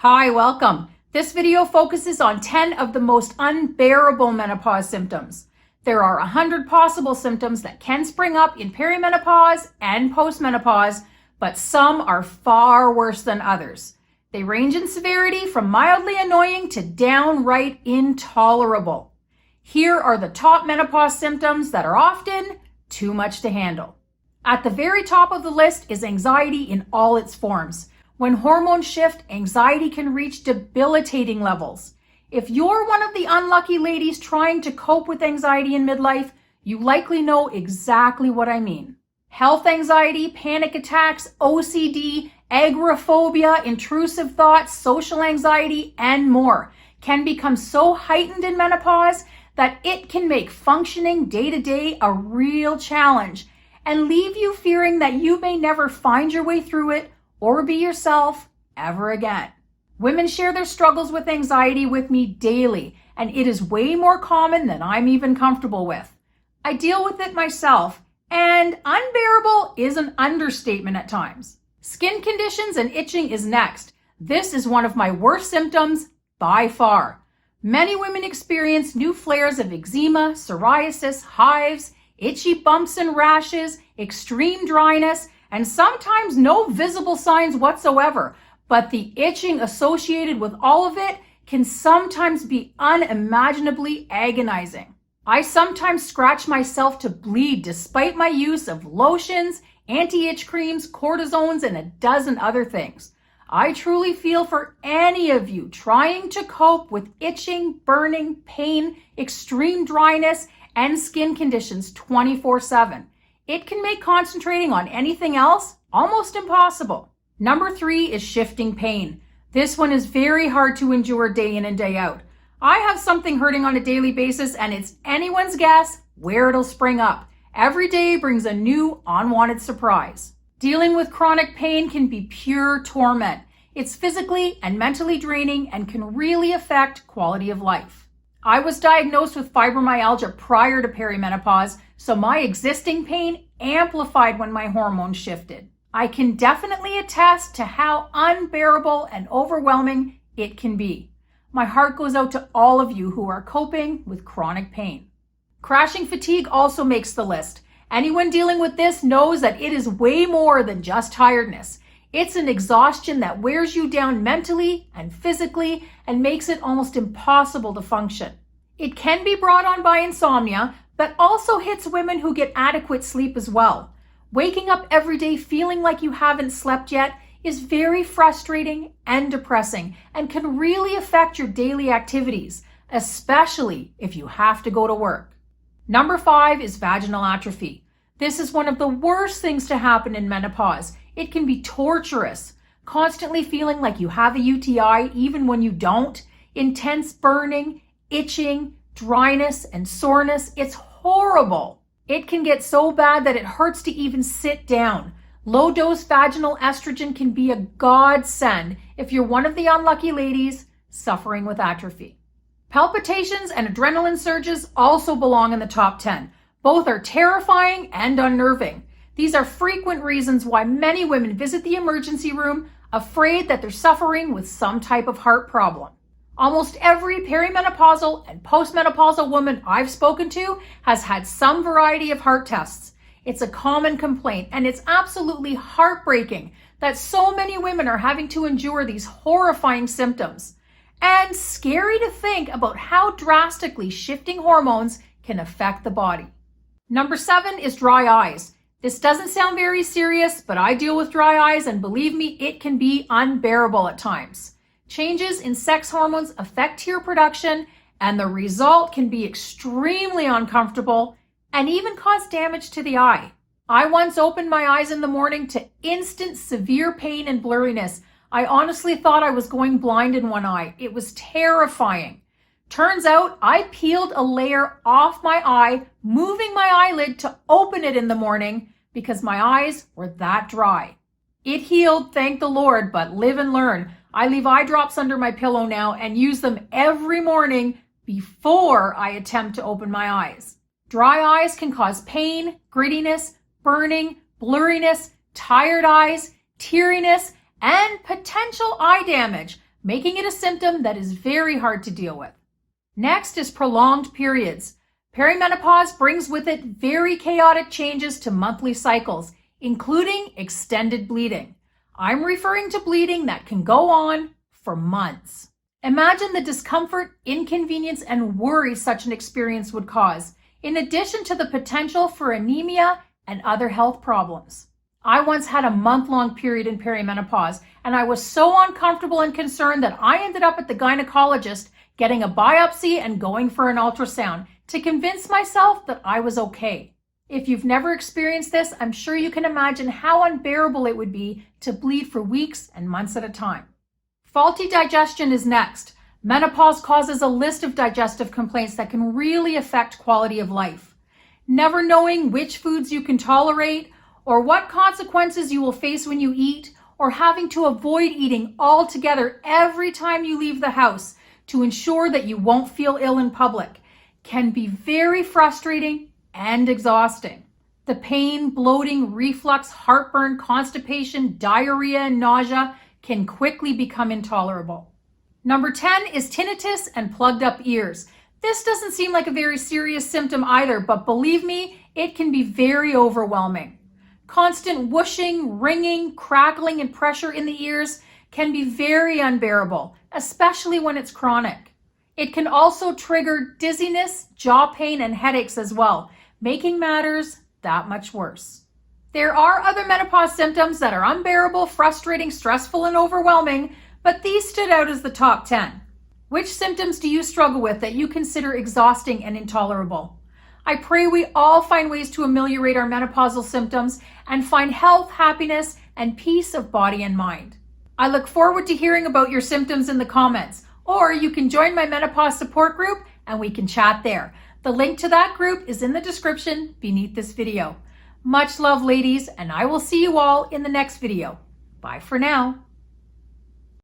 Hi, welcome. This video focuses on 10 of the most unbearable menopause symptoms. There are 100 possible symptoms that can spring up in perimenopause and postmenopause, but some are far worse than others. They range in severity from mildly annoying to downright intolerable. Here are the top menopause symptoms that are often too much to handle. At the very top of the list is anxiety in all its forms. When hormones shift, anxiety can reach debilitating levels. If you're one of the unlucky ladies trying to cope with anxiety in midlife, you likely know exactly what I mean. Health anxiety, panic attacks, OCD, agoraphobia, intrusive thoughts, social anxiety, and more can become so heightened in menopause that it can make functioning day-to-day a real challenge and leave you fearing that you may never find your way through it or be yourself ever again. Women share their struggles with anxiety with me daily, and it is way more common than I'm even comfortable with. I deal with it myself, and unbearable is an understatement at times. Skin conditions and itching is next. This is one of my worst symptoms by far. Many women experience new flares of eczema, psoriasis, hives, itchy bumps and rashes, extreme dryness, and sometimes no visible signs whatsoever, but the itching associated with all of it can sometimes be unimaginably agonizing. I sometimes scratch myself to bleed despite my use of lotions, anti-itch creams, cortisones, and a dozen other things. I truly feel for any of you trying to cope with itching, burning, pain, extreme dryness, and skin conditions 24/7. It can make concentrating on anything else almost impossible. Number 3 is shifting pain. This one is very hard to endure day in and day out. I have something hurting on a daily basis, and it's anyone's guess where it'll spring up. Every day brings a new unwanted surprise. Dealing with chronic pain can be pure torment. It's physically and mentally draining and can really affect quality of life. I was diagnosed with fibromyalgia prior to perimenopause, so my existing pain amplified when my hormones shifted. I can definitely attest to how unbearable and overwhelming it can be. My heart goes out to all of you who are coping with chronic pain. Crashing fatigue also makes the list. Anyone dealing with this knows that it is way more than just tiredness. It's an exhaustion that wears you down mentally and physically and makes it almost impossible to function. It can be brought on by insomnia, but also hits women who get adequate sleep as well. Waking up every day feeling like you haven't slept yet is very frustrating and depressing and can really affect your daily activities, especially if you have to go to work. Number 5 is vaginal atrophy. This is one of the worst things to happen in menopause. It can be torturous, constantly feeling like you have a UTI even when you don't, intense burning, itching, dryness, and soreness. It's horrible. It can get so bad that it hurts to even sit down. Low-dose vaginal estrogen can be a godsend if you're one of the unlucky ladies suffering with atrophy. Palpitations and adrenaline surges also belong in the top 10. Both are terrifying and unnerving. These are frequent reasons why many women visit the emergency room afraid that they're suffering with some type of heart problem. Almost every perimenopausal and postmenopausal woman I've spoken to has had some variety of heart tests. It's a common complaint, and it's absolutely heartbreaking that so many women are having to endure these horrifying symptoms. And scary to think about how drastically shifting hormones can affect the body. Number 7 is dry eyes. This doesn't sound very serious, but I deal with dry eyes, and believe me, it can be unbearable at times. Changes in sex hormones affect tear production, and the result can be extremely uncomfortable and even cause damage to the eye. I once opened my eyes in the morning to instant severe pain and blurriness. I honestly thought I was going blind in one eye. It was terrifying. Turns out I peeled a layer off my eye, moving my eyelid to open it in the morning because my eyes were that dry. It healed, thank the Lord, but live and learn. I leave eye drops under my pillow now and use them every morning before I attempt to open my eyes. Dry eyes can cause pain, grittiness, burning, blurriness, tired eyes, teariness, and potential eye damage. making it a symptom that is very hard to deal with. Next is prolonged periods. Perimenopause brings with it very chaotic changes to monthly cycles, including extended bleeding. I'm referring to bleeding that can go on for months. Imagine the discomfort, inconvenience, and worry such an experience would cause, in addition to the potential for anemia and other health problems. I once had a month-long period in perimenopause, and I was so uncomfortable and concerned that I ended up at the gynecologist getting a biopsy and going for an ultrasound to convince myself that I was okay. If you've never experienced this, I'm sure you can imagine how unbearable it would be to bleed for weeks and months at a time. Faulty digestion is next. Menopause causes a list of digestive complaints that can really affect quality of life. Never knowing which foods you can tolerate, or what consequences you will face when you eat, or having to avoid eating altogether every time you leave the house to ensure that you won't feel ill in public, can be very frustrating and exhausting. The pain, bloating, reflux, heartburn, constipation, diarrhea, and nausea can quickly become intolerable. Number 10 is tinnitus and plugged up ears. This doesn't seem like a very serious symptom either, but believe me, it can be very overwhelming. Constant whooshing, ringing, crackling, and pressure in the ears can be very unbearable, especially when it's chronic. It can also trigger dizziness, jaw pain, and headaches as well, making matters that much worse. There are other menopause symptoms that are unbearable, frustrating, stressful, and overwhelming, but these stood out as the top 10. Which symptoms do you struggle with that you consider exhausting and intolerable? I pray we all find ways to ameliorate our menopausal symptoms and find health, happiness, and peace of body and mind. I look forward to hearing about your symptoms in the comments, or you can join my menopause support group and we can chat there. The link to that group is in the description beneath this video. Much love, ladies, and I will see you all in the next video. Bye for now.